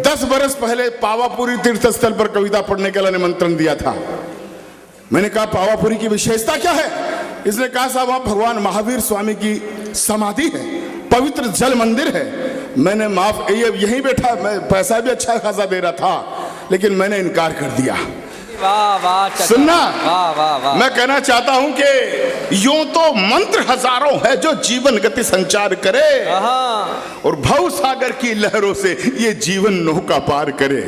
10 बरस पहले पावापुरी तीर्थ स्थल पर कविता पढ़ने के लिए निमंत्रण दिया था। मैंने कहा पावापुरी की विशेषता क्या है? इसने कहा साहब वहां भगवान महावीर स्वामी की समाधि है, पवित्र जल मंदिर है। मैंने माफ यहीं बैठा, मैं पैसा भी अच्छा खासा दे रहा था, लेकिन मैंने इनकार कर दिया। वाह वाह सुनना, वाह वाह वाह। मैं कहना चाहता हूं कि यूं तो मंत्र हजारों है जो जीवन गति संचार करे और भव सागर की लहरों से ये जीवन नौका पार करे।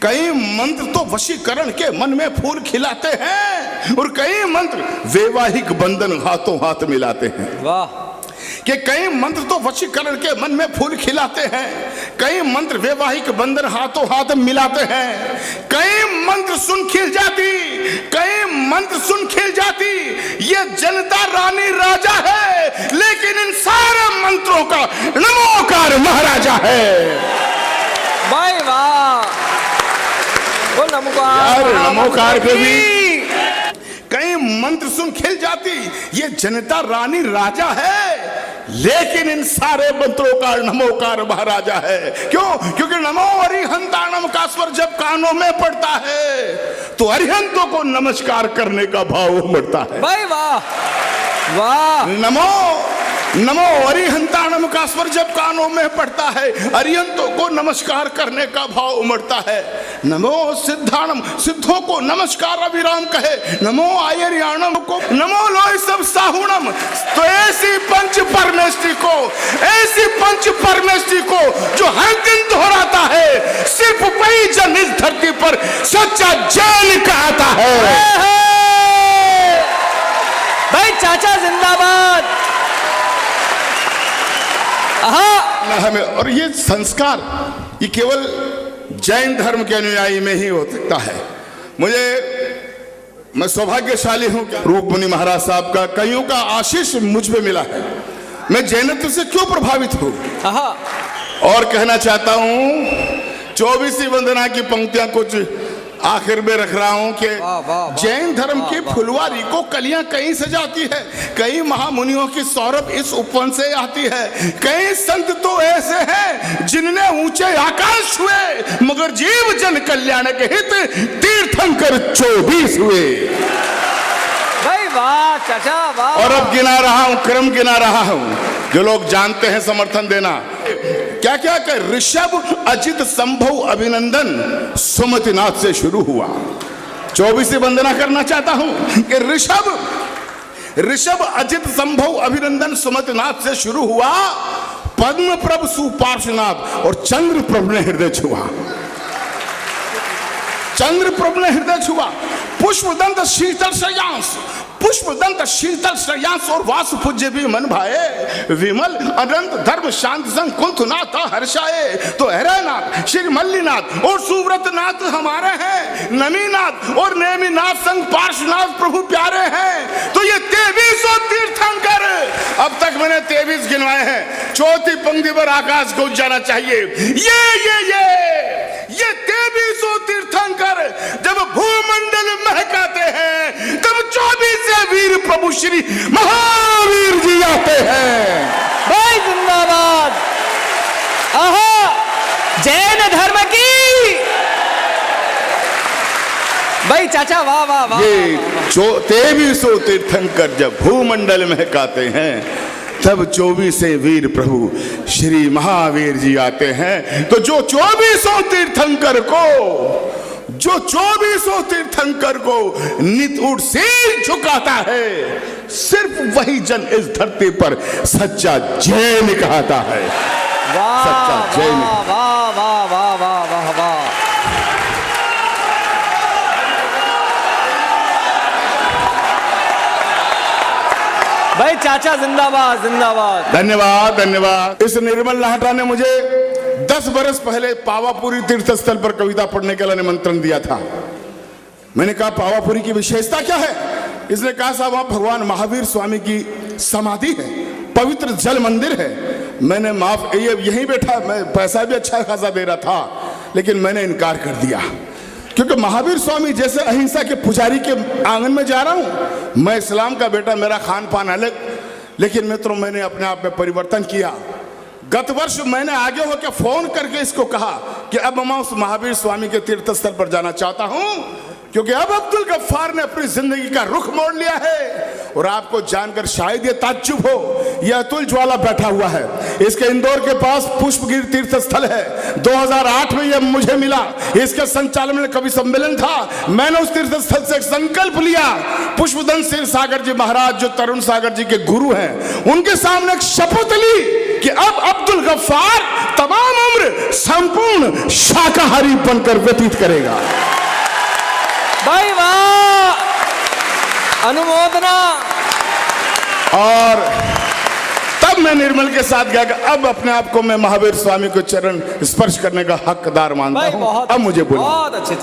कई मंत्र तो वशीकरण के मन में फूल खिलाते हैं और कई मंत्र वैवाहिक बंधन हाथों हाथ मिलाते हैं। वाह। कि कई मंत्र तो वशीकरण के मन में फूल खिलाते हैं, कई मंत्र वैवाहिक बंधन हाथों हाथ मिलाते हैं, कई मंत्र सुन खिल जाती, कई मंत्र सुन खिल जाती। ये जनता रानी राजा है, लेकिन इन सारे मंत्रों का नमोकार महाराजा है। भाई वाह, वो नमोकार पे भी कई मंत्र सुन खिल जाती। ये जनता रानी राजा है, लेकिन इन सारे मंत्रों का नमोकार महाराजा है। क्यों? क्योंकि नमो अरिहंताणम का स्वर जब कानों में पड़ता है तो अरिहंतों को नमस्कार करने का भाव उमड़ता है। भाई वाह वाह। नमो नमो अरिहंताणम का स्वर जब कानों में पड़ता है, अरिहंतों को नमस्कार करने का भाव उमड़ता है। नमो सिद्धाणम, सिद्धों को नमस्कार अभिराम कहे। नमो आयर्याणम को, नमो लोय सब साहुणम। तो ऐसी पंच परमेष्टि को, ऐसी पंच परमेष्टि को जो हर दिन दोहराता है, सिर्फ वही जन इस धरती पर सच्चा जैन कहता है। भाई चाचा जिंदाबाद। हमें और ये संस्कार ये केवल जैन धर्म के अनुयायी में ही हो सकता है। मैं सौभाग्यशाली हूं रूप मुनि महाराज साहब का, कईयों का आशीष मुझ पे मिला है। मैं जैनत्व से क्यों प्रभावित हूं और कहना चाहता हूं 24वीं वंदना की पंक्तियां कुछ आखिर में रख रहा हूं कि जैन धर्म की फुलवारी को कलियां कहीं से जाती है, कई महामुनियों की सौरभ इस उपवन से आती है। कई संत तो ऐसे हैं जिनने ऊंचे आकाश हुए मगर जीव जन कल्याण के हित तीर्थंकर 24 हुए। भाई वाह चाचा वाह। और अब गिना रहा हूं, क्रम गिना रहा हूं, जो लोग जानते हैं समर्थन देना। क्या क्या कर ऋषभ अजित संभव अभिनंदन सुमतिनाथ से शुरू हुआ। 24वीं वंदना करना चाहता हूं कि ऋषभ अजित संभव अभिनंदन सुमतिनाथ से शुरू हुआ। पद्म प्रभ सुपार्श्वनाथ और चंद्र प्रभ ने हृदय छुआ। चंद्र प्रभ ने हृदय छुआ। पुष्पदंत शीतल श्रेयांश, पुष्पदंत शीतल श्रेयांश और वासु पूज्य भी मन भाए। विमल अनंत धर्म शांत संग कुंथनाथ हर्षाए। तो हरनाथ श्री मल्लीनाथ और सुव्रतनाथ हमारे हैं। नमीनाथ और नेमीनाथ संग पार्श्वनाथ प्रभु प्यारे हैं। तो ये 2300 तीर्थंकर, अब तक मैंने 23 गिनवाए हैं। चौथी पंक्ति पर आकाश गूंज जाना चाहिए। ये 2300 तीर्थंकर जब भूमंडल महकाते हैं, तब 24 वीर प्रभु श्री महावीर जी आते हैं। भाई जिंदाबाद। आहा, जैन धर्म की। भाई चाचा वाह वाह वाह। ये 2300 तीर्थंकर जब भूमंडल महकाते हैं, तब 24 वीर प्रभु श्री महावीर जी आते हैं। तो जो 2400 तीर्थंकर को नित उठ सिर झुकाता है, सिर्फ वही जन इस धरती पर सच्चा जैन कहता है। सच्चा जैन। वाह वाह वाह वाह वाह वाह। भाई चाचा जिंदाबाद जिंदाबाद। धन्यवाद धन्यवाद। इस निर्मल लाहटा ने मुझे 10 बरस पहले पावापुरी तीर्थ स्थल पर कविता पढ़ने के लिए निमंत्रण दिया था। मैंने कहा पावापुरी की विशेषता क्या है? इसने कहा साहब वहां भगवान महावीर स्वामी की समाधि है, पवित्र जल मंदिर है। मैंने यहीं बैठा, मैं पैसा भी अच्छा खासा दे रहा था, लेकिन मैंने इनकार कर दिया। क्योंकि महावीर स्वामी जैसे अहिंसा के पुजारी के आंगन में जा रहा हूं। मैं इस्लाम का बेटा, मेरा खान पान अलग, लेकिन मित्रों मैंने अपने आप में परिवर्तन किया। गत वर्ष मैंने आगे होकर फोन करके इसको कहा कि अब मैं उस महावीर स्वामी के तीर्थ स्थल पर जाना चाहता हूं, क्योंकि अब अब्दुल गफ्फार ने अपनी जिंदगी का रुख मोड़ लिया है। और आपको जानकर शायद ये ताज्जुब हो, यह अतुल ज्वाला बैठा हुआ है, इसके इंदौर के पास पुष्पगिरी तीर्थ स्थल है। 2008 में यह मुझे मिला, इसके संचालन में कवि सम्मेलन था। मैंने उस तीर्थ स्थल से एक संकल्प लिया, पुष्पदन सिर सागर जी महाराज जो तरुण सागर जी के गुरु हैं, उनके सामने एक शपथ ली कि अब अब्दुल गफ्फार तमाम उम्र संपूर्ण शाकाहारी बनकर व्यतीत करेगा। भाई वाह, अनुमोदना। और तब मैं निर्मल के साथ गया कि अब अपने आप को मैं महावीर स्वामी को चरण स्पर्श करने का हकदार मानता हूं। अब मुझे बोलिए। बहुत अच्छे।